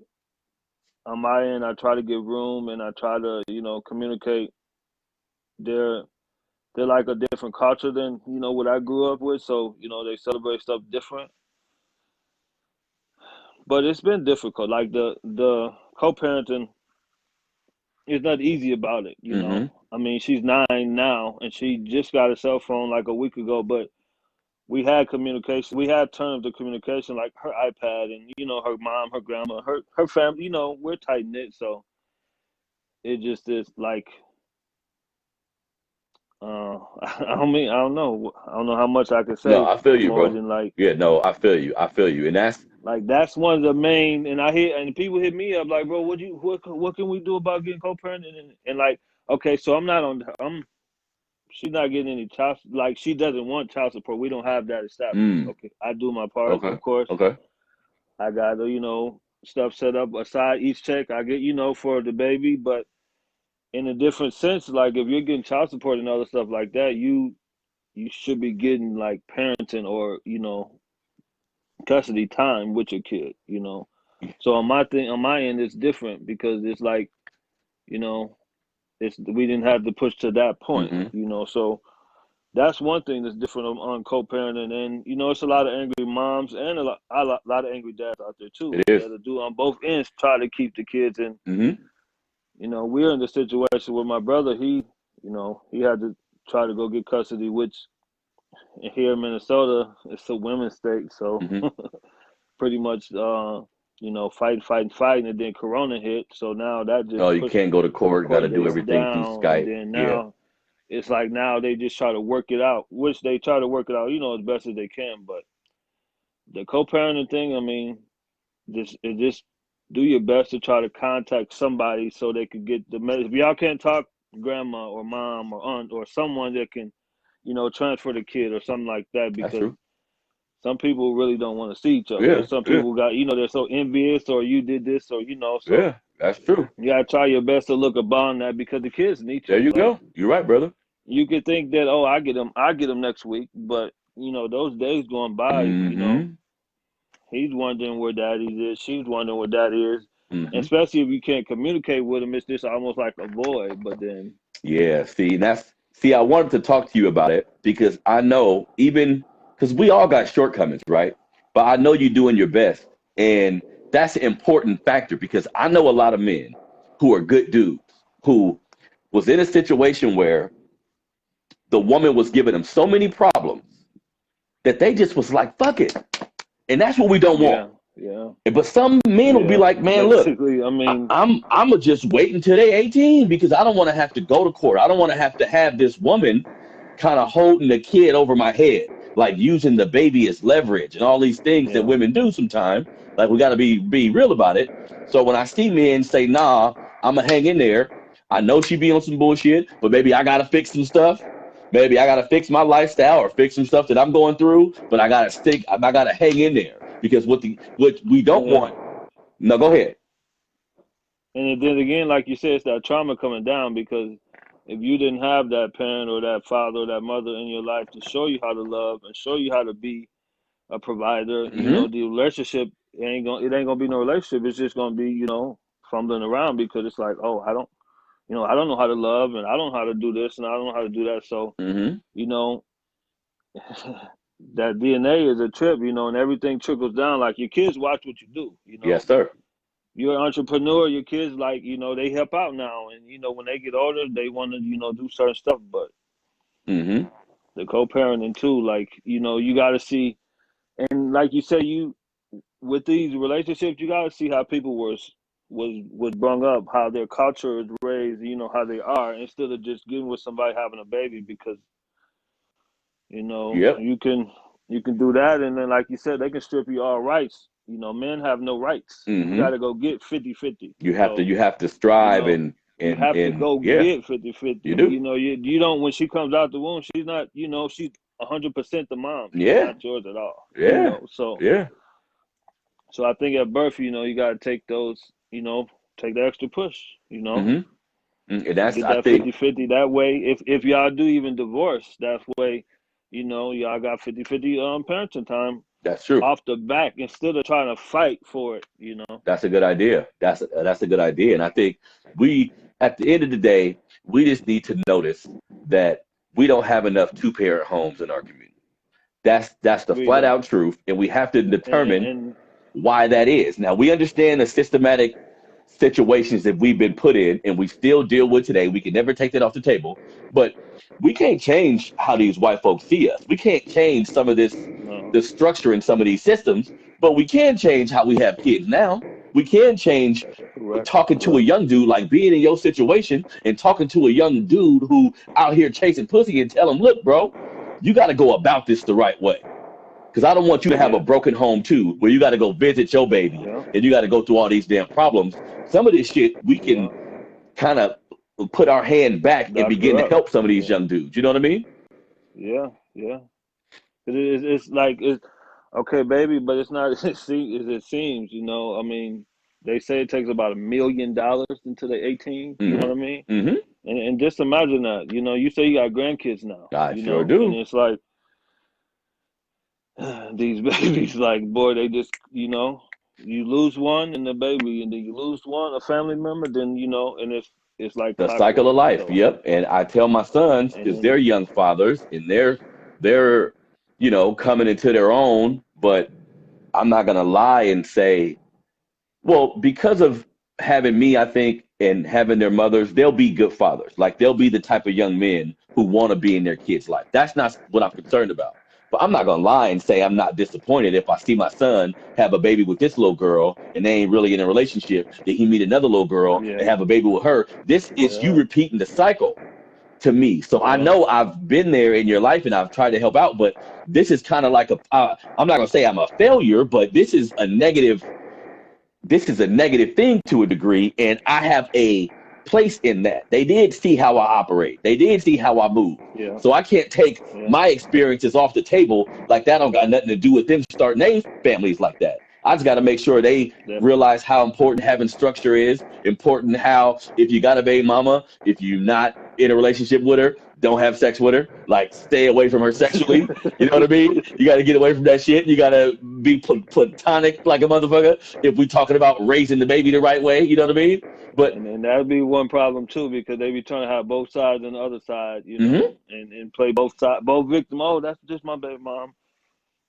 S2: on my end, I try to give room and I try to, communicate. They're they're like a different culture than what I grew up with. So they celebrate stuff different. But it's been difficult. Like the co-parenting is not easy about it.
S1: Mm-hmm.
S2: I mean, she's 9 now and she just got a cell phone like a week ago, but we had communication. We had terms of communication, like her iPad and her mom, her grandma, her family. We're tight knit, so it just is like I don't know. I don't know how much I can
S1: No,
S2: say
S1: I feel you,
S2: more
S1: bro.
S2: than like
S1: Yeah, no, I feel you. I feel you, and that's
S2: that's one of the main. And I hear and people hit me up like, bro, what can we do about getting co-parenting and like, okay, so I'm not on. She's not getting any child. Like she doesn't want child support. We don't have that established.
S1: mm,
S2: Okay, I do my part,
S1: okay,
S2: of course.
S1: okay.
S2: I got stuff set up aside each check I get for the baby, but in a different sense, like if you're getting child support and other stuff like that, you should be getting like parenting or custody time with your kid. So on my end, it's different because it's like you know it's we didn't have to push to that point.
S1: Mm-hmm.
S2: So that's one thing that's different on co-parenting. And you know, it's a lot of angry moms and a lot of angry dads out there too
S1: It is.
S2: that'll do on both ends try to keep the kids in.
S1: Mm-hmm.
S2: You know, we're in the situation with my brother. He had to try to go get custody, which here in Minnesota, it's a women's state. So
S1: Mm-hmm.
S2: pretty much, fighting, and then Corona hit. So now that
S1: Oh,
S2: just
S1: you
S2: pushed
S1: can't go to
S2: the
S1: court. Got to
S2: court
S1: do
S2: dates
S1: everything through
S2: down, and
S1: Skype.
S2: then
S1: Yeah.
S2: now it's like now they just try to work it out, which they try to work it out, as best as they can. But the co-parenting thing, I mean, just do your best to try to contact somebody so they could get the message. If y'all can't talk, grandma or mom or aunt or someone that can, transfer the kid or something like that,
S1: That's
S2: because
S1: true.
S2: some people really don't want to see each other.
S1: Yeah.
S2: There's some
S1: Yeah.
S2: people they're so envious, or you did this, or so
S1: Yeah. That's true.
S2: you gotta try your best to look upon that, because the kids need
S1: There
S2: you.
S1: you
S2: Like,
S1: go. You're right, brother.
S2: you could think that, oh, I get him next week, but those days going by,
S1: Mm-hmm.
S2: he's wondering where daddy is, she's wondering where daddy is, and
S1: Mm-hmm.
S2: especially if you can't communicate with him, it's just almost like a void. But then,
S1: Yeah. See, I wanted to talk to you about it because I know even because we all got shortcomings, right? But I know you're doing your best, and that's an important factor because I know a lot of men who are good dudes who was in a situation where the woman was giving them so many problems that they just was like, fuck it. And that's what we don't want.
S2: yeah, yeah,
S1: But some men will be
S2: yeah.
S1: like, man, look,
S2: Basically, I mean,
S1: I'm gonna just wait until they 18 because I don't want to have to go to court. I don't want to have this woman kind of holding the kid over my head, like using the baby as leverage and all these things that
S2: yeah,
S1: women do sometimes. Like we got to be real about it. So when I see men say, nah, I'm gonna hang in there. I know she be on some bullshit, but maybe I gotta fix some stuff. Maybe I gotta fix my lifestyle or fix some stuff that I'm going through. But I gotta stick. I gotta hang in there because what we don't
S2: yeah.
S1: want. No, go ahead.
S2: And then again, like you said, it's that trauma coming down, because if you didn't have that parent or that father or that mother in your life to show you how to love and show you how to be a provider,
S1: Hmm.
S2: the relationship it ain't gonna be no relationship. It's just gonna be, fumbling around, because it's like, oh, I don't know how to love, and I don't know how to do this, and I don't know how to do that. So,
S1: Hmm.
S2: you know, that DNA is a trip, and everything trickles down. Like, your kids watch what you do.
S1: Yes, sir.
S2: You're an entrepreneur. Your kids, like, they help out now, and when they get older, they want to, do certain stuff. But
S1: Hmm.
S2: the co-parenting too, like, you got to see, and like you say, with these relationships, you got to see how people was brung up, how their culture is raised, how they are, instead of just getting with somebody having a baby, because
S1: Yep.
S2: you can do that, and then, like you said, they can strip you all rights. Men have no rights. You got
S1: Hmm.
S2: to go get 50-50.
S1: You have to
S2: So,
S1: you have to
S2: you
S1: strive
S2: know, you have to
S1: and
S2: go
S1: yeah,
S2: get 50-50.
S1: you do.
S2: You don't, when she comes out the womb, she's not, she's 100% the mom. She's
S1: Yeah.
S2: not yours at all.
S1: Yeah.
S2: So
S1: Yeah.
S2: I think at birth, you got to take those, take the extra push,
S1: Hmm. And that's
S2: get
S1: I
S2: that
S1: think
S2: 50-50. That way, if y'all do even divorce, that way, y'all got 50-50 parenting time
S1: that's true.
S2: off the back, instead of trying to fight for it.
S1: That's a good idea. That's a good idea. And I think we at the end of the day, we just need to notice that we don't have enough two-parent homes in our community. That's the
S2: We
S1: flat
S2: don't.
S1: out truth, and we have to determine
S2: And
S1: why that is. Now, we understand the systematic situations that we've been put in and we still deal with today. We can never take that off the table, but we can't change how these white folks see us. We can't change some of
S2: no,
S1: the structure in some of these systems, but we can change how we have kids now. We can change
S2: correct,
S1: talking to a
S2: correct.
S1: young dude, like being in your situation and talking to a young dude who out here chasing pussy and tell him, look, bro, you got to go about this the right way. Because I don't want you to have a
S2: Yeah,
S1: broken home too, where you got to go visit your baby
S2: yeah,
S1: and you got to go through all these damn problems. Some of this shit we
S2: yeah.
S1: can kind of put our hand back and
S2: Back
S1: begin
S2: her
S1: to
S2: up.
S1: help some of these
S2: Yeah,
S1: young dudes. You know what I mean?
S2: yeah, yeah. It's like, it's okay, baby, but it's not as it seems. I mean, they say it takes about $1 million until they're 18. You know
S1: Mm-hmm.
S2: what I mean?
S1: Mm-hmm.
S2: And just imagine that. You say you got grandkids now.
S1: I sure
S2: And
S1: do.
S2: it's like, these babies, like, boy, they just, you lose one and the baby, and then you lose one, a family member, then, and if it's like
S1: The cycle
S2: clockwork.
S1: of life.
S2: So,
S1: Yep. And I tell my sons, because
S2: and
S1: they're young fathers and they're coming into their own, but I'm not gonna lie and say, well, because of having me, I think, and having their mothers, they'll be good fathers. Like they'll be the type of young men who want to be in their kids' life. That's not what I'm concerned about. But I'm not gonna lie and say I'm not disappointed if I see my son have a baby with this little girl and they ain't really in a relationship. Then he meet another little girl
S2: yeah,
S1: and have a baby with her. This is you
S2: yeah,
S1: repeating the cycle to me. So I
S2: yeah,
S1: know I've been there in your life and I've tried to help out, but this is kind of like I'm not gonna say I'm a failure, but this is a negative thing to a degree, and I have a place in that. They did see how I operate. They did see how I move.
S2: yeah,
S1: So I can't take
S2: yeah,
S1: my experiences off the table. Like that don't got nothing to do with them starting their families like that. I just got to make sure they
S2: definitely.
S1: realize how important having structure is, important how if you got a baby mama, if you're not in a relationship with her, don't have sex with her. Like stay away from her sexually. You know what I mean? You got to get away from that shit. You got to be platonic like a motherfucker if we talking about raising the baby the right way. You know what I mean? But
S2: And that'd be one problem too, because they be trying to have both sides and the other side,
S1: mm-hmm,
S2: and play both sides, both victim. Oh, that's just my baby mom.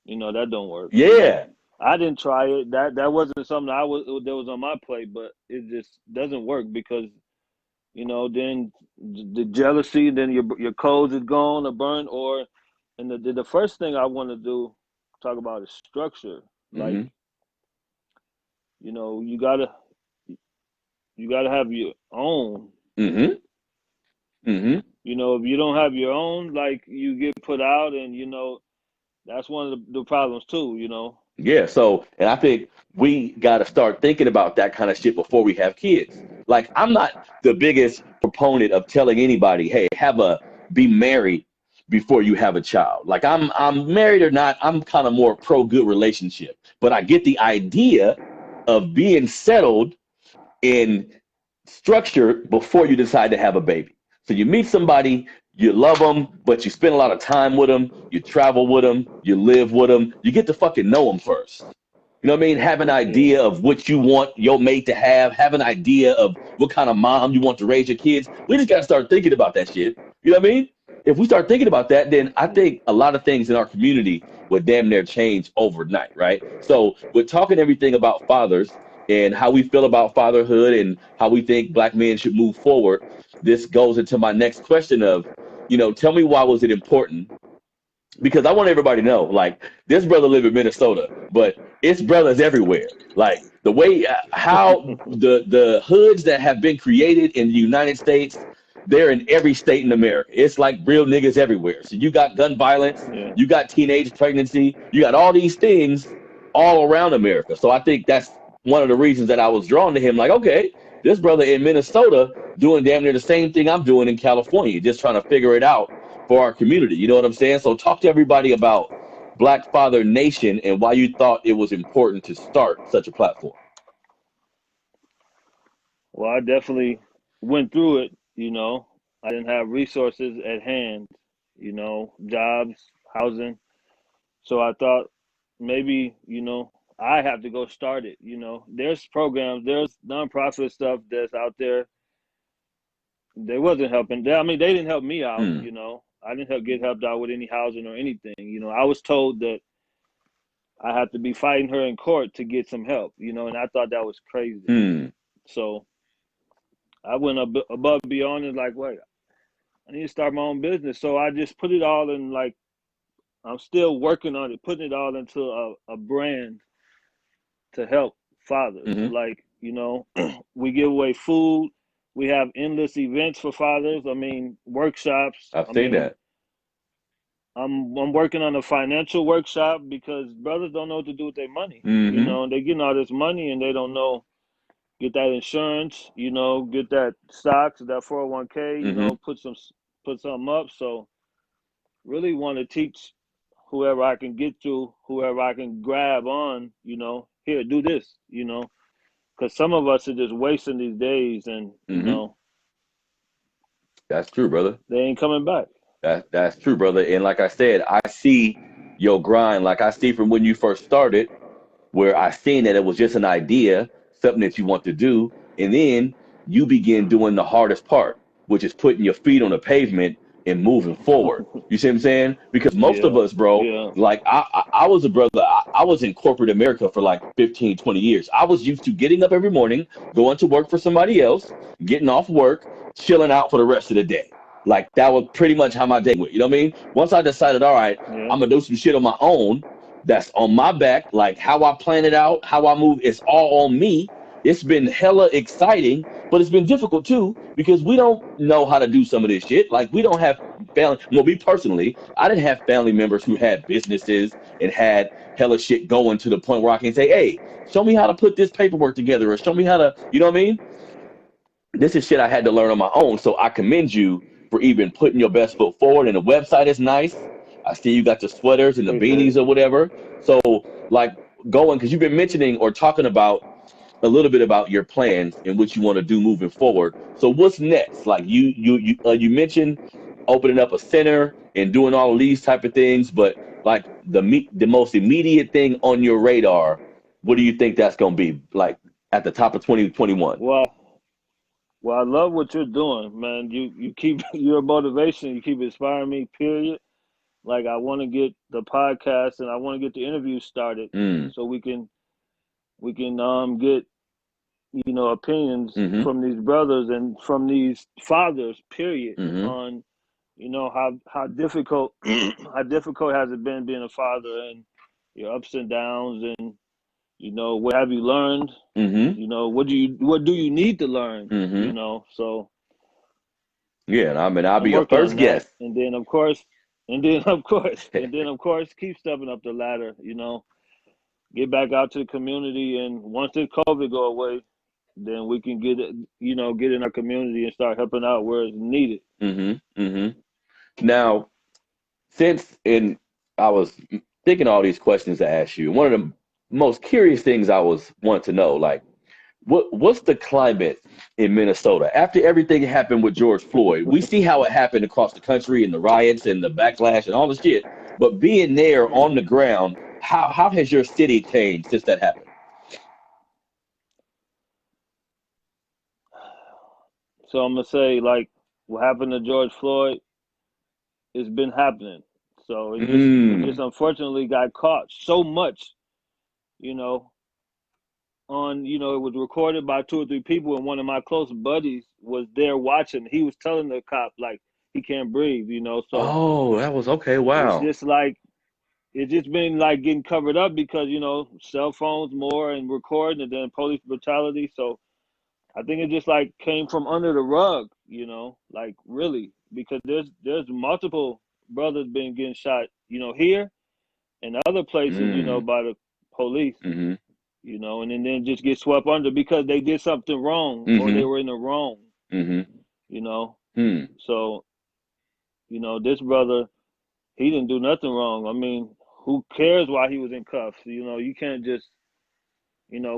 S2: That don't work.
S1: yeah,
S2: I didn't try it. That wasn't something that was on my plate, but it just doesn't work because then the jealousy, then your codes is gone or burned, and the first thing I want to do talk about is structure. Like
S1: mm-hmm,
S2: you gotta have your own.
S1: mm-hmm, mm-hmm.
S2: If you don't have your own, like you get put out, and that's one of the problems too.
S1: Yeah, so, and I think we got to start thinking about that kind of shit before we have kids. Like, I'm not the biggest proponent of telling anybody, hey, be married before you have a child. Like, I'm married or not, I'm kind of more pro good relationship. But I get the idea of being settled in structure before you decide to have a baby. So you meet somebody, you love them, but you spend a lot of time with them, you travel with them, you live with them, you get to fucking know them first. You know what I mean? Have an
S2: Yeah,
S1: idea of what you want your mate to have an idea of what kind of mom you want to raise your kids. We just got to start thinking about that shit. You know what I mean? If we start thinking about that, then I think a lot of things in our community would damn near change overnight, right? So we're talking everything about fathers and how we feel about fatherhood and how we think black men should move forward. This goes into my next question of, tell me why was it important, because I want everybody to know, like, this brother live in Minnesota, but it's brothers everywhere. Like the way how the hoods that have been created in the United States, they're in every state in America. It's like real niggas everywhere. So you got gun violence,
S2: yeah.
S1: you got teenage pregnancy, you got all these things all around America. So I think that's one of the reasons that I was drawn to him. Like, okay, this brother in Minnesota doing damn near the same thing I'm doing in California, just trying to figure it out for our community. You know what I'm saying? So talk to everybody about Black Father Nation and why you thought it was important to start such a platform.
S2: Well, I definitely went through it. I didn't have resources at hand. Jobs, housing. So I thought maybe I have to go start it. There's programs, there's nonprofit stuff that's out there. They wasn't helping. I mean, they didn't help me out.
S1: Mm,
S2: I didn't get helped out with any housing or anything. I was told that I had to be fighting her in court to get some help. And I thought that was crazy.
S1: mm,
S2: So I went above and beyond and like, wait, I need to start my own business. So I just put it all in, like, I'm still working on it, putting it all into a brand to help fathers.
S1: mm-hmm.
S2: Like, we give away food. We have endless events for fathers. I mean, workshops.
S1: I've
S2: I
S1: seen
S2: mean,
S1: that.
S2: I'm working on a financial workshop because brothers don't know what to do with their money.
S1: Mm-hmm.
S2: They're getting all this money and they don't know, get that insurance, get that stocks, that 401k,
S1: Mm-hmm.
S2: put something up. So really want to teach whoever I can get to, whoever I can grab on, here, do this, because some of us are just wasting these days, and
S1: Mm-hmm. That's true, brother.
S2: they ain't coming back.
S1: That's true, brother. And like I said, I see your grind. Like I see from when you first started, where I seen that it was just an idea, something that you want to do, and then you begin doing the hardest part, which is putting your feet on the pavement and moving forward. You see what I'm saying? Because most of
S2: Yeah,
S1: us, bro,
S2: yeah,
S1: like I was a brother. I was in corporate America for like 15, 20 years. I was used to getting up every morning, going to work for somebody else, getting off work, chilling out for the rest of the day. Like that was pretty much how my day went. You know what I mean? Once I decided, all right,
S2: yeah.
S1: I'm gonna do some shit on my own. That's on my back. Like how I plan it out, how I move, it's all on me. It's been hella exciting, but it's been difficult too because we don't know how to do some of this shit. Like we don't have family. Well, me personally, I didn't have family members who had businesses and had hella shit going to the point where I can say, "Hey, show me how to put this paperwork together," or "Show me how to," you know what I mean? This is shit I had to learn on my own. So I commend you for even putting your best foot forward. And the website is nice. I see you got the sweaters and the
S2: Appreciate
S1: beanies
S2: it.
S1: or whatever. So like going because you've been mentioning or talking about a little bit about your plans and what you want to do moving forward. So what's next? Like you mentioned opening up a center and doing all of these type of things, but like the most immediate thing on your radar, what do you think that's gonna be like at the top of 2021?
S2: Well, well, I love what you're doing, man. You keep your motivation. You keep inspiring me. Period. Like I want to get the podcast and I want to get the interview started
S1: Mm,
S2: so we can get opinions
S1: mm-hmm,
S2: from these brothers and from these fathers. Period.
S1: mm-hmm,
S2: On how difficult how difficult has it been being a father and your ups and downs and what have you learned.
S1: mm-hmm,
S2: What do you need to learn.
S1: mm-hmm.
S2: So
S1: Yeah, and I mean I'll be
S2: I'm
S1: your
S2: working
S1: first
S2: on that,
S1: guest.
S2: and then of course, keep stepping up the ladder. Get back out to the community, and once this COVID go away, then we can get it. Get in our community and start helping out where it's needed.
S1: Mm-hmm, mm-hmm. Now, since in I was thinking all these questions to ask you, one of the most curious things I was wanting to know, like, what's the climate in Minnesota after everything happened with George Floyd? We see how it happened across the country and the riots and the backlash and all the shit. But being there on the ground, how has your city changed since that happened?
S2: So I'm gonna say, like, what happened to George Floyd, it's been happening. So it just
S1: Mm,
S2: unfortunately got caught so much, you know, it was recorded by two or three people, and one of my close buddies was there watching. He was telling the cop like he can't breathe. So
S1: oh, that was okay.
S2: it's
S1: Wow.
S2: just like it's just been like getting covered up because cell phones more and recording, and then police brutality. So I think it just like came from under the rug, like really, because there's multiple brothers been getting shot, here and other places,
S1: Mm,
S2: by the police,
S1: mm-hmm,
S2: and then just get swept under because they did something wrong or they
S1: mm-hmm,
S2: were in the wrong,
S1: mm-hmm,
S2: you know.
S1: mm,
S2: So, this brother, he didn't do nothing wrong. I mean, who cares why he was in cuffs? You can't just,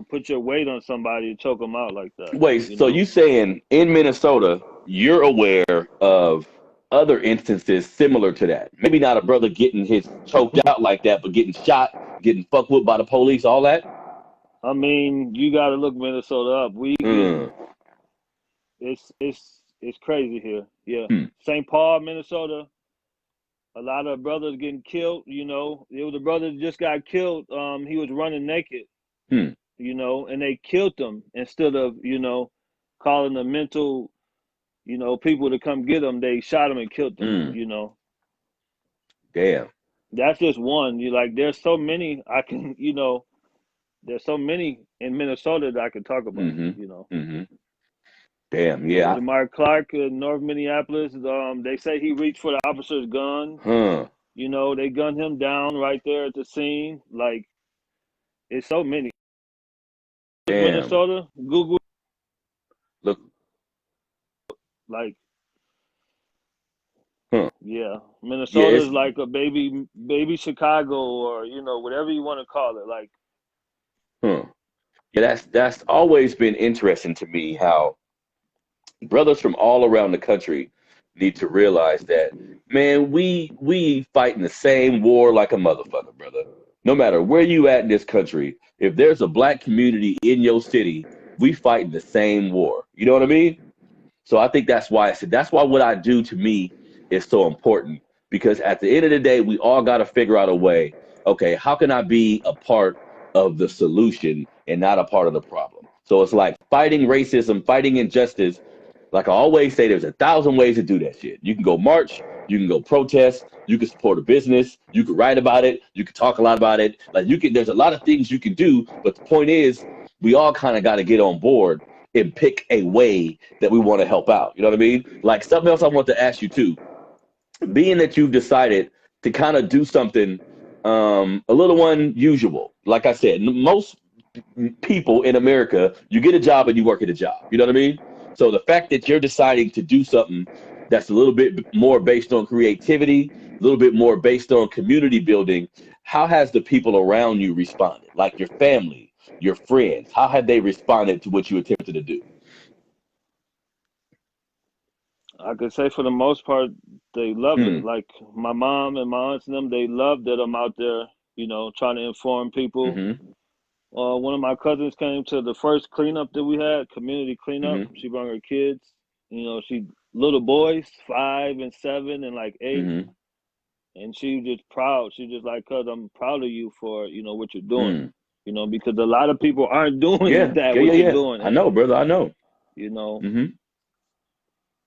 S2: put your weight on somebody and choke them out like that,
S1: Wait, so you saying in Minnesota, you're aware of other instances similar to that? Maybe not a brother getting his choked out like that, but getting shot, getting fucked with by the police, all that?
S2: I mean, you got to look Minnesota up. We get
S1: Mm,
S2: it's crazy here. Yeah,
S1: hmm,
S2: St. Paul, Minnesota. A lot of brothers getting killed. It was a brother that just got killed. He was running naked.
S1: hmm,
S2: And they killed him instead of calling the mental people to come get him. They shot him and killed him.
S1: mm, damn.
S2: That's just one. You like there's so many I can there's so many in Minnesota that I can talk about.
S1: Mm-hmm, mm-hmm. Damn, yeah.
S2: Jamar Clark in North Minneapolis. They say he reached for the officer's gun.
S1: Huh,
S2: They gunned him down right there at the scene. Like it's so many.
S1: damn.
S2: Minnesota, Google
S1: Look,
S2: like
S1: huh.
S2: yeah,
S1: Yeah,
S2: Minnesota
S1: it's,
S2: is like a baby Chicago or whatever you want to call it. Like
S1: huh. Yeah, that's always been interesting to me how brothers from all around the country need to realize that, man, we fighting the same war like a motherfucker, brother. No matter where you at in this country, if there's a black community in your city, we fighting the same war. You know what I mean? So I think that's why I said that's why what I do to me is so important, because at the end of the day, we all got to figure out a way. Okay, how can I be a part of the solution and not a part of the problem? So it's like fighting racism, fighting injustice. Like I always say, there's 1,000 ways to do that shit. You can go march, you can go protest, you can support a business, you can write about it, you can talk a lot about it. Like you can, there's a lot of things you can do, but the point is, we all kind of got to get on board and pick a way that we want to help out. You know what I mean? Like something else I want to ask you too, being that you've decided to kind of do something a little unusual. Like I said, most people in America, you get a job and you work at a job. You know what I mean? So the fact that you're deciding to do something that's a little bit more based on creativity, a little bit more based on community building, how has the people around you responded? Like your family, your friends, how have they responded to what you attempted to do?
S2: I could say for the most part, they love it.
S1: Mm,
S2: Like my mom and my aunts and them, they love that I'm out there, trying to inform people.
S1: mm-hmm,
S2: One of my cousins came to the first cleanup that we had, community cleanup.
S1: mm-hmm,
S2: She brought her kids. She little boys, 5 and 7 and like 8,
S1: mm-hmm,
S2: and she was just proud. She just like, "Cuz I'm proud of you for what you're doing."
S1: mm.
S2: Because a lot of people aren't doing
S1: Yeah,
S2: that
S1: yeah,
S2: what
S1: yeah,
S2: you're
S1: yeah.
S2: doing,
S1: I know,
S2: and
S1: brother. I know.
S2: you know
S1: Mm-hmm,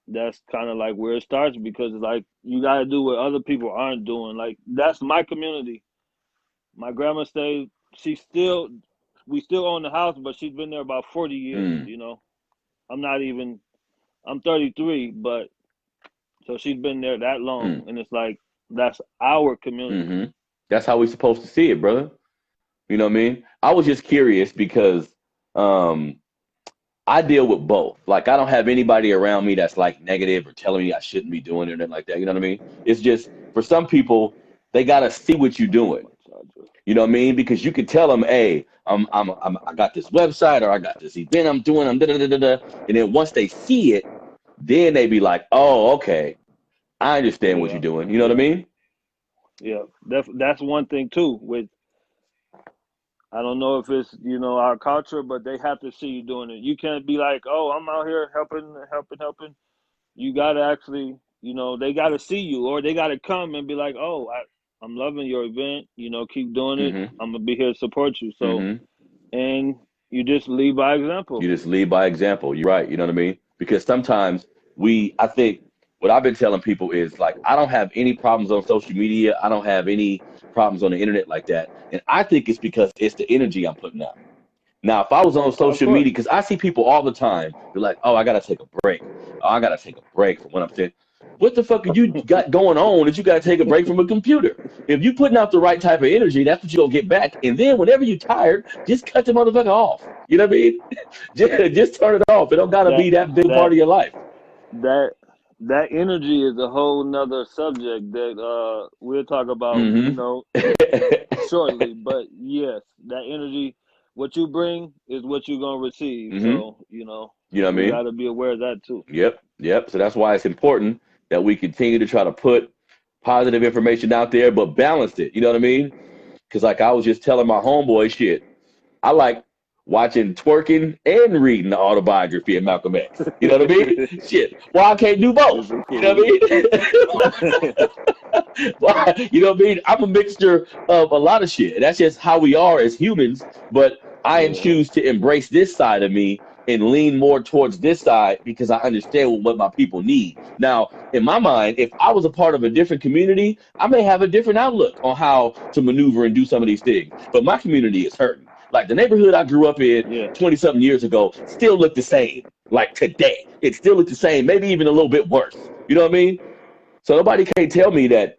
S2: that's kind of like where it starts, because it's like you got to do what other people aren't doing. Like that's my community. My grandma stayed. We still own the house, but she's been there about 40 years.
S1: mm,
S2: I'm not even. I'm 33, but so she's been there that long,
S1: mm,
S2: and it's like that's our community.
S1: mm-hmm. That's how we're supposed to see it, brother. You know what I mean? I was just curious because um, I deal with both. Like I don't have anybody around me that's like negative or telling me I shouldn't be doing it or anything like that. You know what I mean? It's just for some people, they gotta see what you're doing. You know what I mean? Because you can tell them, hey, I got this website or I got this event I'm doing, I'm da da da da da. And then once they see it, then they be like, oh, okay, I understand what you're
S2: Yeah,
S1: doing. You know what I
S2: yeah,
S1: mean?
S2: yeah. That's one thing too. With I don't know if it's our culture, but they have to see you doing it. You can't be like, oh, I'm out here helping. You gotta actually, they gotta see you, or they gotta come and be like, oh, I'm loving your event. Keep doing it.
S1: Mm-hmm.
S2: I'm gonna be here to support you. So,
S1: Mm-hmm.
S2: and you just lead by
S1: You
S2: example.
S1: just lead by example. You're right. You know what I mean? Because sometimes I think what I've been telling people is like, I don't have any problems on social media. I don't have any problems on the internet like that. And I think it's because it's the energy I'm putting out. Now, if I was on
S2: Of
S1: social
S2: course,
S1: media, because I see people all the time be like, oh, I got to take a break. Oh, I got to take a break from what I'm saying. What the fuck are you got going on that you got to take a break from a computer? If you putting out the right type of energy, that's what you're going to get back. And then whenever you're tired, just cut the motherfucker off. You know what I mean? Just turn it off. It don't got to
S2: that
S1: be that big part
S2: that
S1: of your life.
S2: that that energy is a whole nother subject that we'll talk about,
S1: Mm-hmm.
S2: shortly. But yes, that energy, what you bring is what you're gonna receive.
S1: Mm-hmm.
S2: So,
S1: You know what I
S2: we
S1: mean?
S2: gotta be aware of that too.
S1: Yep. Yep. So that's why it's important that we continue to try to put positive information out there, but balance it. You know what I mean? Because like I was just telling my homeboy, shit, I like watching twerking and reading the autobiography of Malcolm X. You know what I mean? Shit, why I can't do
S2: This
S1: both?
S2: is
S1: You know
S2: cool.
S1: what I mean? Why, you know what I mean? I'm a mixture of a lot of shit. That's just how we are as humans. But I
S2: Yeah,
S1: choose to embrace this side of me and lean more towards this side because I understand what my people need. Now, in my mind, if I was a part of a different community, I may have a different outlook on how to maneuver and do some of these things. But my community is hurting. Like the neighborhood I grew up in
S2: yeah,
S1: 20 something years ago still look the same. Like today, it still looks the same, maybe even a little bit worse. You know what I mean? So nobody can tell me that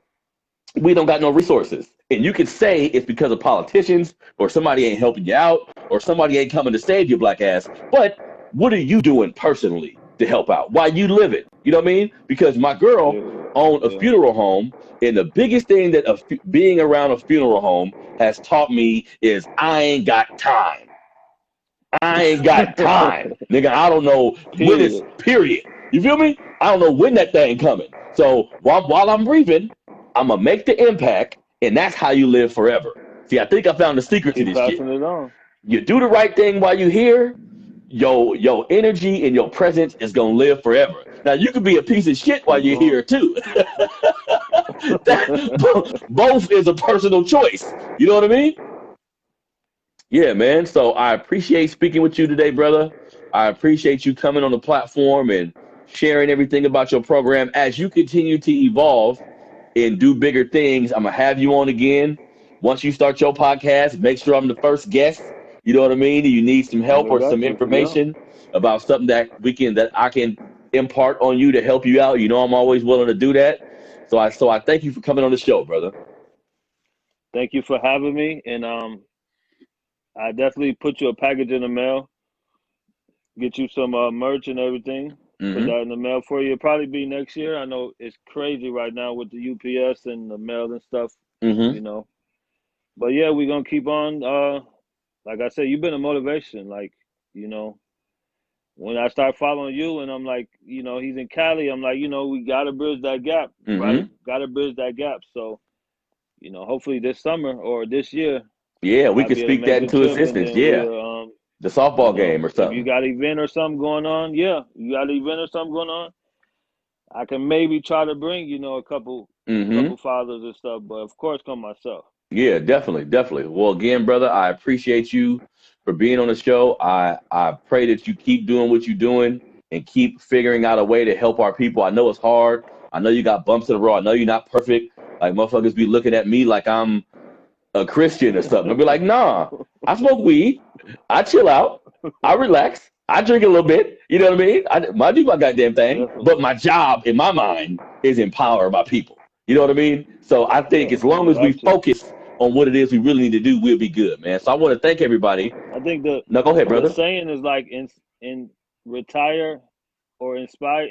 S1: we don't got no resources. And you can say it's because of politicians or somebody ain't helping you out or somebody ain't coming to save your black ass. But what are you doing personally to help out? Why you live it? You know what I mean? Because my girl
S2: yeah,
S1: owned a
S2: yeah.
S1: funeral home, and the biggest thing that being around a funeral home has taught me is I ain't got time. I ain't got time. Nigga, I don't know when it's
S2: Period.
S1: period. You feel me? I don't know when that thing coming. So while I'm breathing, I'm gonna make the impact, and that's how you live forever. See, I think I found the secret to
S2: Keep
S1: this shit.
S2: passing it on.
S1: You do the right thing while you're here, your energy and your presence is gonna live forever. Now you can be a piece of shit while you're here too. Both is a personal choice. You know what I mean? Yeah, man. So I appreciate speaking with you today, brother. I appreciate you coming on the platform and sharing everything about your program. As you continue to evolve and do bigger things, I'm gonna have you on again. Once you start your podcast, make sure I'm the first guest. You know what I mean? You need some help
S2: I
S1: or some
S2: got you. Yeah.
S1: information about something that I can impart on you to help you out. You know I'm always willing to do that. So I thank you for coming on the show, brother.
S2: Thank you for having me. And I definitely put you a package in the mail. Get you some merch and everything. Put
S1: Mm-hmm.
S2: that in the mail for you. It'll probably be next year. I know it's crazy right now with the UPS and the mail and stuff,
S1: Mm-hmm.
S2: you know. But yeah, we're gonna keep on. Like I said, you've been a motivation. Like, you know, when I start following you and I'm like, you know, he's in Cali, I'm like, you know, we gotta bridge that gap, right?
S1: Mm-hmm.
S2: Gotta bridge that gap. So, you know, hopefully this summer or this year
S1: Yeah, we
S2: I'll
S1: could
S2: be able to
S1: speak
S2: make
S1: that
S2: the
S1: into
S2: trip and
S1: existence.
S2: then
S1: Yeah, the
S2: you
S1: softball
S2: know,
S1: game or
S2: if you
S1: something.
S2: got an event or something going on, yeah, you got an event or something going on, I can maybe try to bring, you know, a
S1: Mm-hmm.
S2: couple fathers and stuff, but of course come myself.
S1: Yeah, definitely, definitely. Well, again, brother, I appreciate you for being on the show. I pray that you keep doing what you're doing and keep figuring out a way to help our people. I know it's hard. I know you got bumps in the road. I know you're not perfect. Like motherfuckers be looking at me like I'm a Christian or something. I'll be like, nah, I smoke weed. I chill out. I relax. I drink a little bit. You know what I mean? I do my goddamn thing. But
S2: Definitely.
S1: my job in my mind is empower my people. You know what I mean? So I think as long
S2: You
S1: as we
S2: have to.
S1: focus on what it is we really need to do, we'll be good, man. So I want to thank everybody.
S2: I think the
S1: No, go ahead,
S2: the
S1: brother.
S2: saying is like in retire or inspire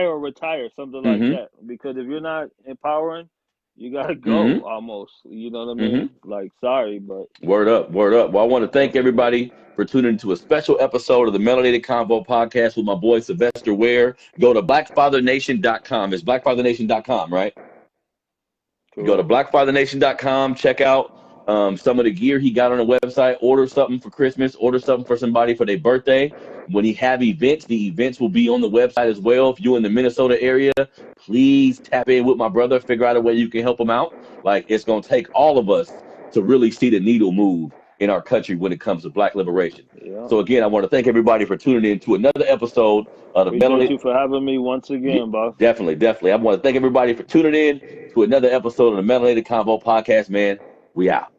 S2: or retire, something like
S1: Mm-hmm.
S2: that. Because if you're not empowering, you gotta go
S1: Mm-hmm.
S2: almost. You know what I
S1: Mm-hmm.
S2: mean? Like sorry, but
S1: Word up, word up. Well, I want to thank
S2: definitely
S1: everybody for tuning into a special episode of the Melanated Convo podcast with my boy Sylvester Ware. Go to blackfathernation.com. It's blackfathernation.com, right? Go to
S2: correct.
S1: blackfathernation.com, check out some of the gear he got on the website, order something for Christmas, order something for somebody for their birthday. When he have events, the events will be on the website as well. If you're in the Minnesota area, please tap in with my brother, figure out a way you can help him out. Like, it's going to take all of us to really see the needle move in our country when it comes to black liberation.
S2: Yeah.
S1: So again, I want to thank everybody for tuning in to another episode of the
S2: Appreciate
S1: Melanated.
S2: you for having me once
S1: Yeah,
S2: again, boss.
S1: definitely, definitely. I want to thank everybody for tuning in to another episode of the Melanated Convo podcast, man. We out.